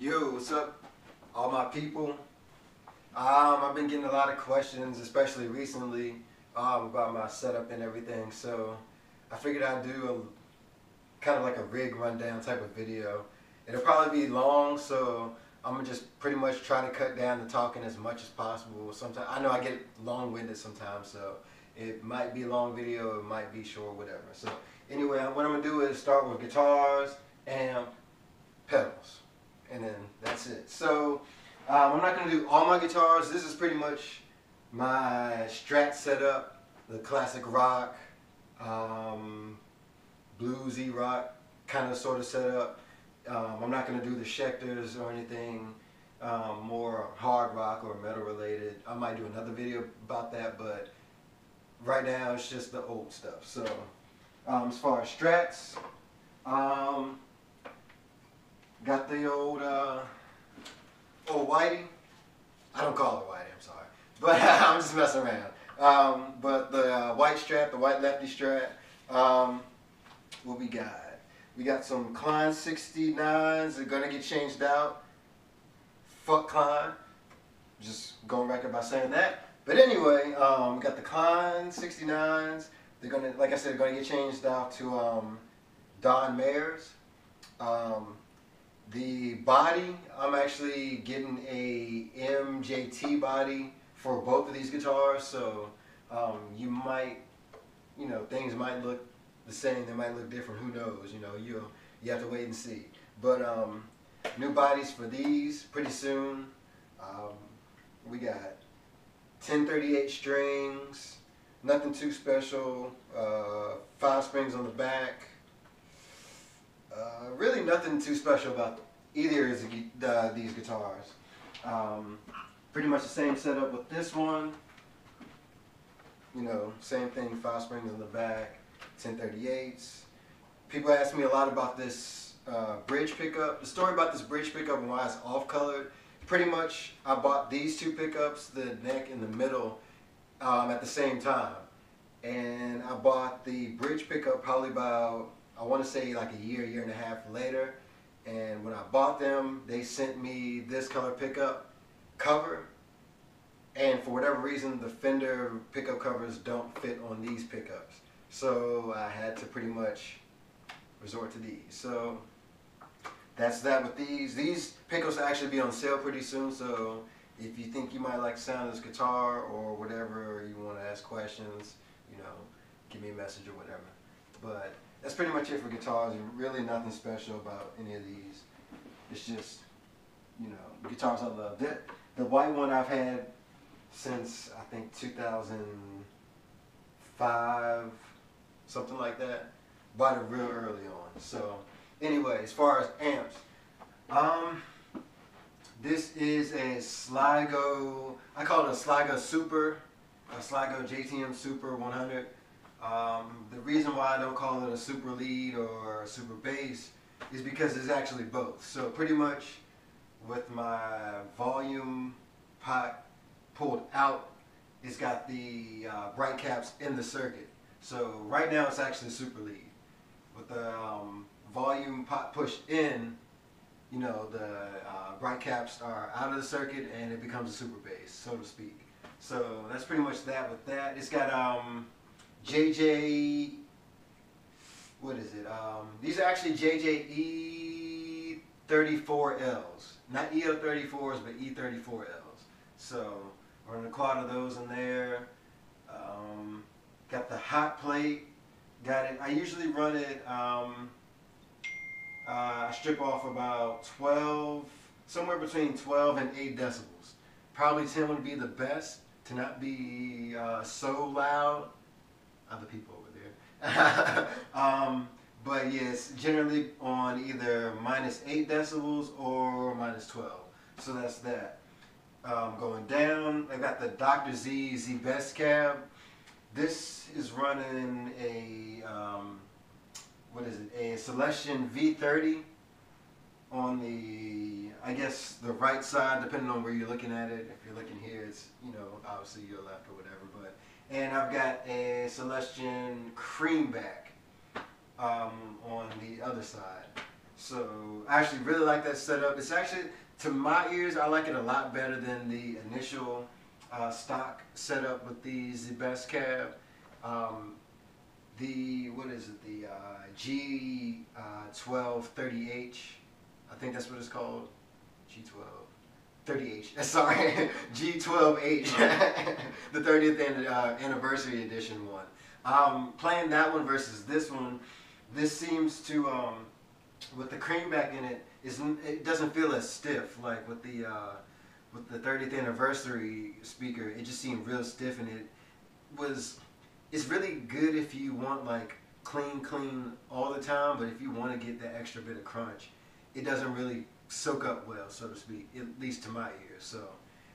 Yo, what's up, all my people? I've been getting a lot of questions, especially recently, about my setup and everything. So I figured I'd do a kind of like a rig rundown type of video. It'll probably be long, so I'm gonna just pretty much try to cut down the talking as much as possible. Sometimes I know I get long-winded sometimes, so it might be a long video, it might be short, whatever. So anyway, what I'm gonna do is start with guitars, amp, pedals, and then that's it. So I'm not going to do all my guitars. This is pretty much my Strat setup, the classic rock, bluesy rock kind of sort of setup. I'm not going to do the Schecters or anything more hard rock or metal related. I might do another video about that, but right now it's just the old stuff. So as far as Strats, got the old Whitey. I don't call it Whitey, I'm sorry. But I'm just messing around. But the white Strat, the white lefty Strat, what we got? We got some Klein 69s. They're going to get changed out. Fuck Klein. Just going back up by saying that. But anyway, we got the Klein 69s. They're going to, like I said, they're going to get changed out to Don Mayers. The body, I'm actually getting a MJT body for both of these guitars, so you might, things might look the same, they might look different, who knows, you have to wait and see. But new bodies for these pretty soon. We got 1038 strings, nothing too special, 5 springs on the back. Really nothing too special about either of these guitars. Pretty much the same setup with this one. Same thing, 5 springs on the back, 1038s. People ask me a lot about this bridge pickup. The story about this bridge pickup and why it's off-colored. Pretty much, I bought these 2 pickups, the neck and the middle, at the same time. And I bought the bridge pickup probably about, I want to say like a year and a half later, and when I bought them, they sent me this color pickup cover, and for whatever reason, the Fender pickup covers don't fit on these pickups, so I had to pretty much resort to these. So that's that with these. These pickups will actually be on sale pretty soon, so if you think you might like the sound of this guitar or whatever, or you want to ask questions, give me a message or whatever. But that's pretty much it for guitars. Really nothing special about any of these. It's just, guitars I love. The white one I've had since, I think, 2005, something like that. Bought it real early on. So, anyway, as far as amps, this is a Sligo, I call it a Sligo Super, a Sligo JTM Super 100. The reason why I don't call it a super lead or a super bass is because it's actually both. So pretty much with my volume pot pulled out, it's got the bright caps in the circuit. So right now it's actually super lead. With the volume pot pushed in, the bright caps are out of the circuit and it becomes a super bass, so to speak. So that's pretty much that with that. It's got JJ, what is it? These are actually JJ E34Ls. Not EL34s, but E34Ls. So, running a quad of those in there. Got the hot plate. Got it. I usually run it, I strip off about 12, somewhere between 12 and 8 decibels. Probably 10 would be the best, to not be so loud. Other people over there. But yes, generally on either -8 decibels or -12. So that's that. Going down, I got the Dr. Z Best Cab. This is running a, what is it? A Celestion V30 on the, I guess, the right side, depending on where you're looking at it. If you're looking here, it's, obviously your left or whatever. And I've got a Celestion Creamback on the other side. So I actually really like that setup. It's actually, to my ears, I like it a lot better than the initial stock setup with the best cab. What is it? The G1230H. I think that's what it's called. G1230H. Sorry, G12H. The 30th anniversary edition one. Playing that one versus this one, this seems to with the creamback in it, it doesn't feel as stiff like with the 30th anniversary speaker. It just seemed real stiff, and it's really good if you want like clean all the time, but if you want to get that extra bit of crunch, it doesn't really soak up well, so to speak, at least to my ears. So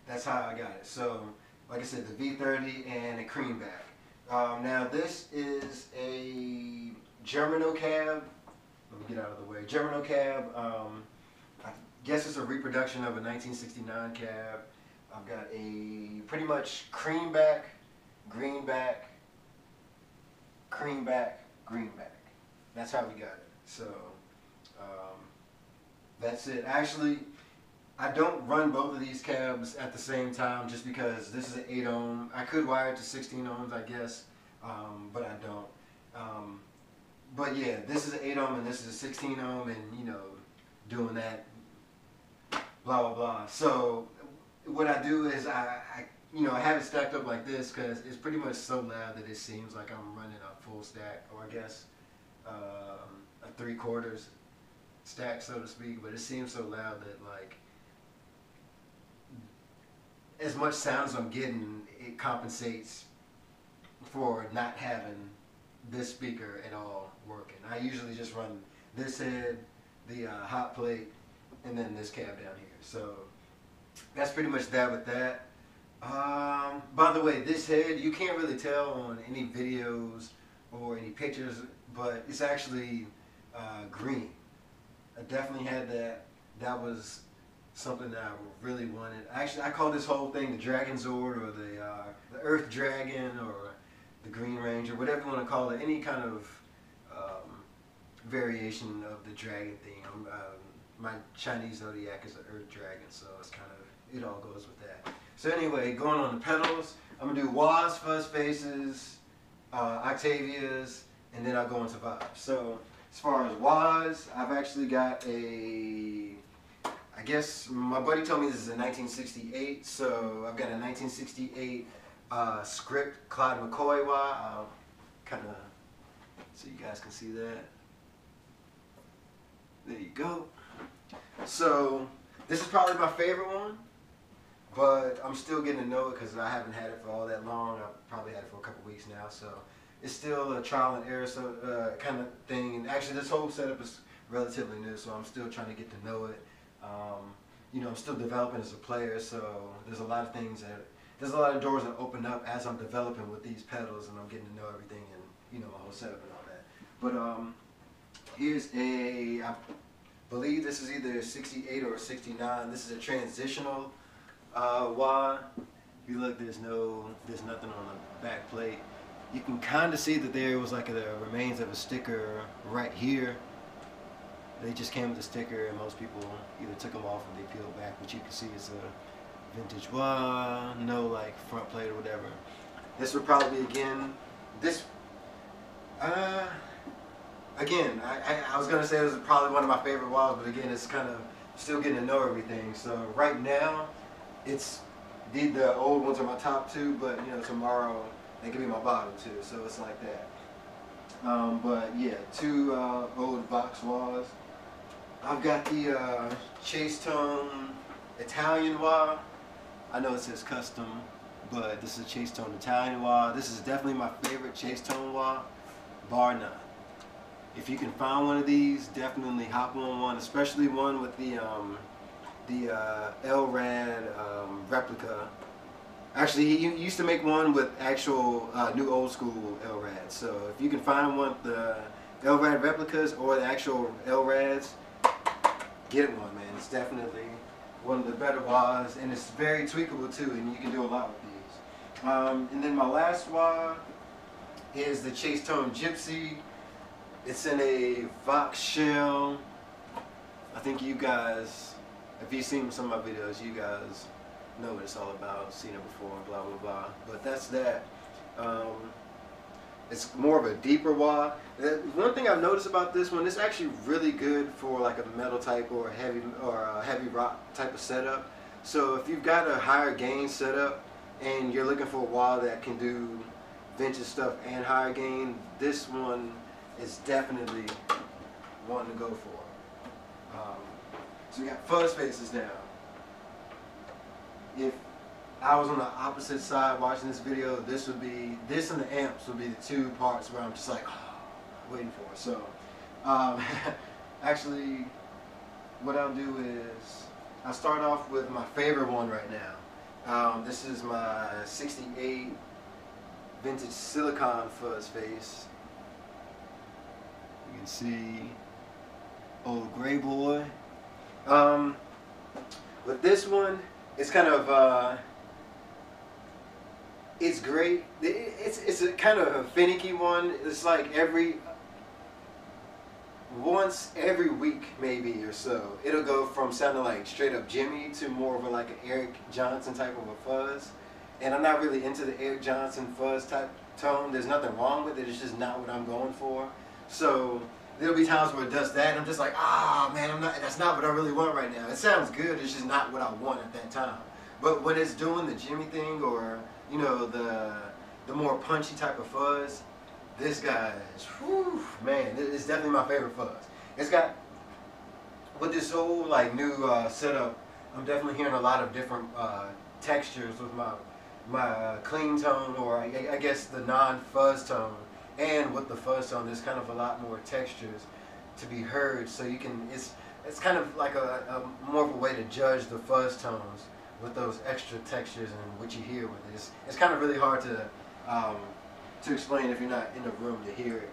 that's how I got it. So like I said, the V30 and a creamback. Now this is a Germano cab. Let me get out of the way. Germano cab. I guess it's a reproduction of a 1969 cab. I've got a pretty much creamback, greenback, creamback, greenback. That's how we got it. So that's it. Actually, I don't run both of these cabs at the same time just because this is an 8 ohm. I could wire it to 16 ohms, I guess, but I don't. But yeah, this is an 8 ohm and this is a 16 ohm, and you know, doing that, blah blah blah. So what I do is I have it stacked up like this because it's pretty much so loud that it seems like I'm running a full stack, or I guess a 3/4 stack, so to speak. But it seems so loud that like as much sound as I'm getting, it compensates for not having this speaker at all working. I usually just run this head, the hot plate, and then this cab down here. So that's pretty much that with that. By the way, this head, you can't really tell on any videos or any pictures, but it's actually green. I definitely had that. That was something that I really wanted. Actually, I call this whole thing the Dragon Zord, or the Earth Dragon, or the Green Ranger, whatever you want to call it. Any kind of variation of the dragon theme. My Chinese zodiac is an Earth Dragon, so it's kind of, it all goes with that. So anyway, going on the pedals, I'm gonna do wahs, fuzz faces, Octavias, and then I'll go into vibes. So as far as wahs, I've actually got a, I guess my buddy told me this is a 1968, so I've got a 1968 script Clyde McCoy wah. I'll kind of, so you guys can see that. There you go. So this is probably my favorite one, but I'm still getting to know it because I haven't had it for all that long. I've probably had it for a couple weeks now, so it's still a trial and error kind of thing. And actually, this whole setup is relatively new, so I'm still trying to get to know it. You know, I'm still developing as a player, so there's a lot of things there's a lot of doors that open up as I'm developing with these pedals, and I'm getting to know everything and, you know, my whole setup and all that. But here's I believe this is either a 68 or a 69. This is a transitional wah. If you look, there's nothing on the back plate. You can kind of see that there was like the remains of a sticker right here. They just came with a sticker, and most people either took them off or they peeled back, but you can see it's a vintage wah, no like front plate or whatever. This would probably I was gonna say this is probably one of my favorite wahs, but again, it's kind of still getting to know everything. So right now, it's the old ones are my top two, but you know, tomorrow they could be my bottom two. So it's like that. But yeah, two old Vox wahs. I've got the Chase Tone Italian wah. I know it says custom, but this is a Chase Tone Italian wah. This is definitely my favorite Chase Tone wah, bar none. If you can find one of these, definitely hop on one, especially one with the LRAD replica. Actually, he used to make one with actual new old school LRADs. So if you can find one with the LRAD replicas or the actual LRADs, get one, man. It's definitely one of the better wahs, and it's very tweakable too, and you can do a lot with these. And then my last wah is the Chase Tone Gypsy. It's in a Vox shell. I think you guys, if you've seen some of my videos, you guys know what it's all about, seen it before, blah blah blah. But that's that. It's more of a deeper wah. One thing I've noticed about this one, it's actually really good for like a metal type or a heavy rock type of setup. So if you've got a higher gain setup and you're looking for a wah that can do vintage stuff and higher gain, this one is definitely one to go for. So we got fuzz faces now. If I was on the opposite side watching this video, this and the amps would be the two parts where I'm just like, oh, waiting for it. So, actually, what I'll do is, I'll start off with my favorite one right now. This is my 68 vintage silicon fuzz face. You can see old gray boy. With this one, it's kind of, it's great. It's a kind of a finicky one. It's like once every week maybe or so, it'll go from sounding like straight up Jimmy to more of like an Eric Johnson type of a fuzz. And I'm not really into the Eric Johnson fuzz type tone. There's nothing wrong with it. It's just not what I'm going for. So there'll be times where it does that, and I'm just like, ah, man, that's not what I really want right now. It sounds good. It's just not what I want at that time. But when it's doing the Jimmy thing, or you know, the more punchy type of fuzz, this guy is, whew, man, it's definitely my favorite fuzz. It's got, with this whole like new setup, I'm definitely hearing a lot of different textures with my clean tone, or I guess the non-fuzz tone, and with the fuzz tone, there's kind of a lot more textures to be heard. So you can, it's kind of like a more of a way to judge the fuzz tones with those extra textures and what you hear with it. It's kind of really hard to explain if you're not in the room to hear it.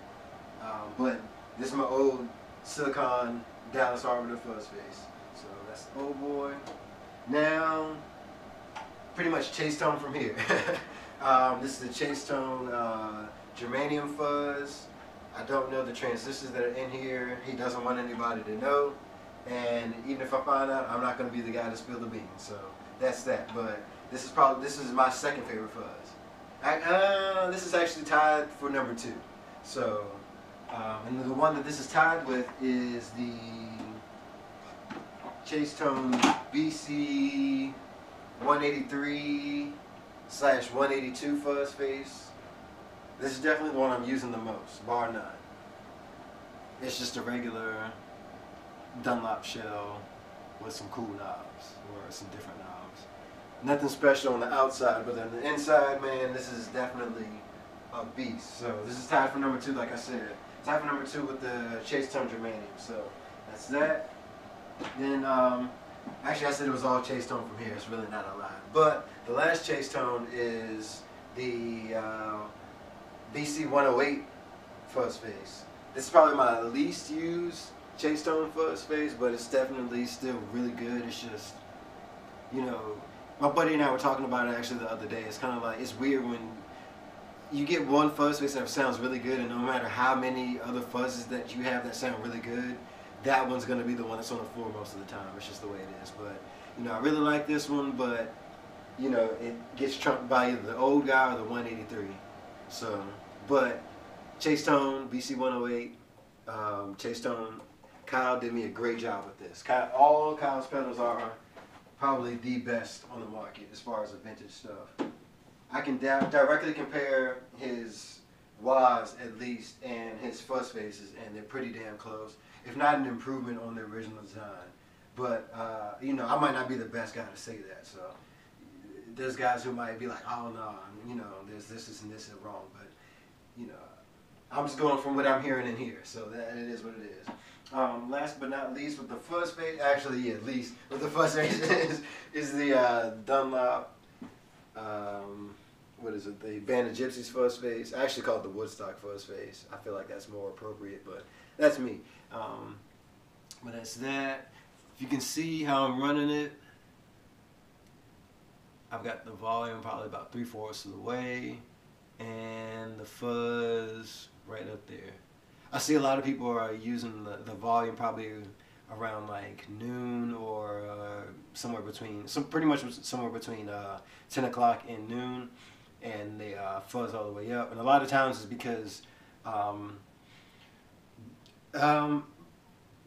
But this is my old silicon Dallas Arbiter fuzz face. So that's the old boy. Now, pretty much chase tone from here. This is the chase tone germanium fuzz. I don't know the transistors that are in here. He doesn't want anybody to know. And even if I find out, I'm not going to be the guy to spill the beans. So that's that. But this is my second favorite fuzz. This is actually tied for number 2. So, and the one that this is tied with is the Chase Tone BC 183/182 fuzz face. This is definitely the one I'm using the most, bar none. It's just a regular Dunlop shell with some cool knobs, or some different knobs. Nothing special on the outside, but on the inside, man, this is definitely a beast. So this is tied for number 2, like I said. Tied for number 2 with the Chase Tone germanium. So that's that. Then, actually I said it was all Chase Tone from here. It's really not a lot. But the last Chase Tone is the BC 108 fuzz face. This is probably my least used Chase Tone fuzz face, but it's definitely still really good. It's just, you know, my buddy and I were talking about it actually the other day. It's kind of like, it's weird when you get one fuzz face that sounds really good, and no matter how many other fuzzes that you have that sound really good, that one's going to be the one that's on the floor most of the time. It's just the way it is. But, you know, I really like this one, but, you know, it gets trumped by either the old guy or the 183. So, but Chase Tone, BC 108, Chase Tone, Kyle did me a great job with this. All Kyle's pedals are probably the best on the market as far as the vintage stuff. I can directly compare his wahs at least and his fuzz faces, and they're pretty damn close, if not an improvement on the original design. But you know, I might not be the best guy to say that. So there's guys who might be like, oh no, you know, there's this and this is wrong. But you know, I'm just going from what I'm hearing in here. So that it is what it is. Last but not least, with the fuzz face, actually, yeah, least with the fuzz face is the Dunlop. What is it? The Band of Gypsies fuzz face. I actually call it the Woodstock fuzz face. I feel like that's more appropriate, but that's me. But that's that. If you can see how I'm running it, I've got the volume probably about 3/4 of the way, and the fuzz right up there. I see a lot of people are using the volume probably around like noon or somewhere between, pretty much somewhere between 10 o'clock and noon, and they fuzz all the way up. And a lot of times it's because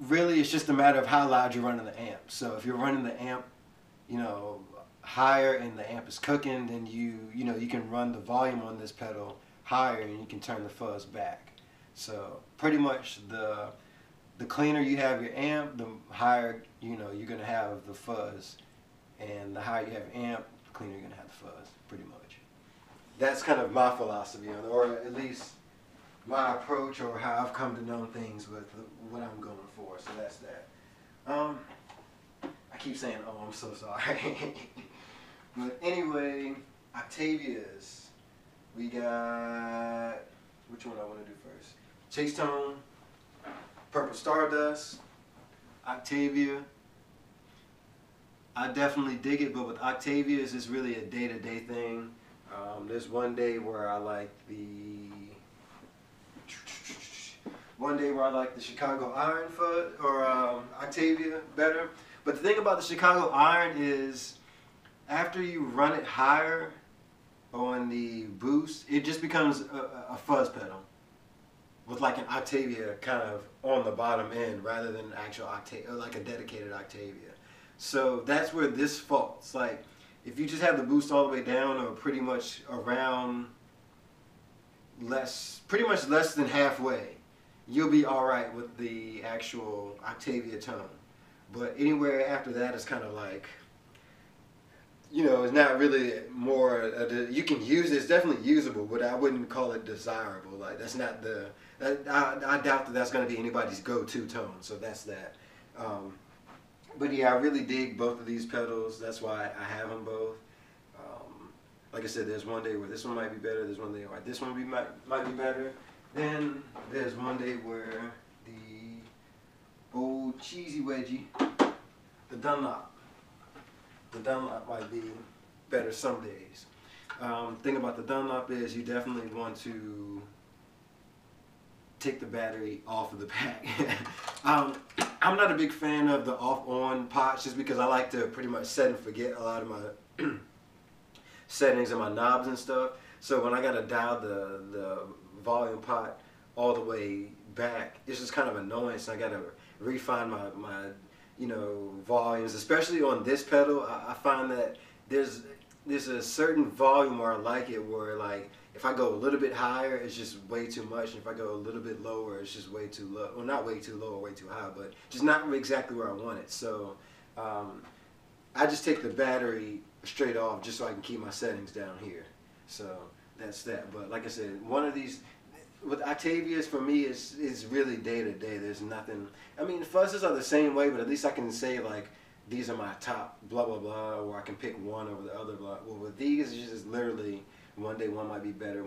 really it's just a matter of how loud you're running the amp. So if you're running the amp, you know, higher and the amp is cooking, then you know you can run the volume on this pedal higher and you can turn the fuzz back. So pretty much the cleaner you have your amp, the higher you're gonna have the fuzz, and the higher you have your amp, the cleaner you're gonna have the fuzz. Pretty much. That's kind of my philosophy, or at least my approach, or how I've come to know things with what I'm going for. So that's that. I keep saying, oh, I'm so sorry. But anyway, Octavias. We got, which one I want to do first? Chase Tone, Purple Stardust, Octavia. I definitely dig it, but with Octavias, it's really a day-to-day thing. There's one day where I like the Chicago Iron or Octavia better. But the thing about the Chicago Iron is, after you run it higher on the boost, it just becomes a fuzz pedal with like an Octavia kind of on the bottom end rather than an actual Octavia, like a dedicated Octavia. So that's where this faults. Like, if you just have the boost all the way down, or pretty much around pretty much less than halfway, you'll be all right with the actual Octavia tone. But anywhere after that, it's kind of like, it's not really more. You can use it; it's definitely usable, but I wouldn't call it desirable. Like, that's not I doubt that that's going to be anybody's go-to tone. So that's that. But yeah, I really dig both of these pedals. That's why I have them both. Like I said, there's one day where this one might be better. There's one day where this one might be better. Then there's one day where the old cheesy wedgie, the Dunlop might be better some days. Thing about the Dunlop is you definitely want to take the battery off of the pack. I'm not a big fan of the off-on pots, just because I like to pretty much set and forget a lot of my settings and my knobs and stuff. So when I gotta dial the volume pot all the way back, it's just kind of annoying. So I gotta refine my volumes, especially on this pedal. I find that there's a certain volume where I like it, where like if I go a little bit higher, it's just way too much, and if I go a little bit lower, it's just way too low. Well, not way too low or way too high, but just not exactly where I want it. So I just take the battery straight off just so I can keep my settings down here. So that's that. But like I said, one of these with Octavias for me is really day to day. There's nothing. I mean, fuzzes are the same way, but at least I can say like these are my top blah blah blah, or I can pick one over the other blah. Well, with these, it's just literally one day one might be better.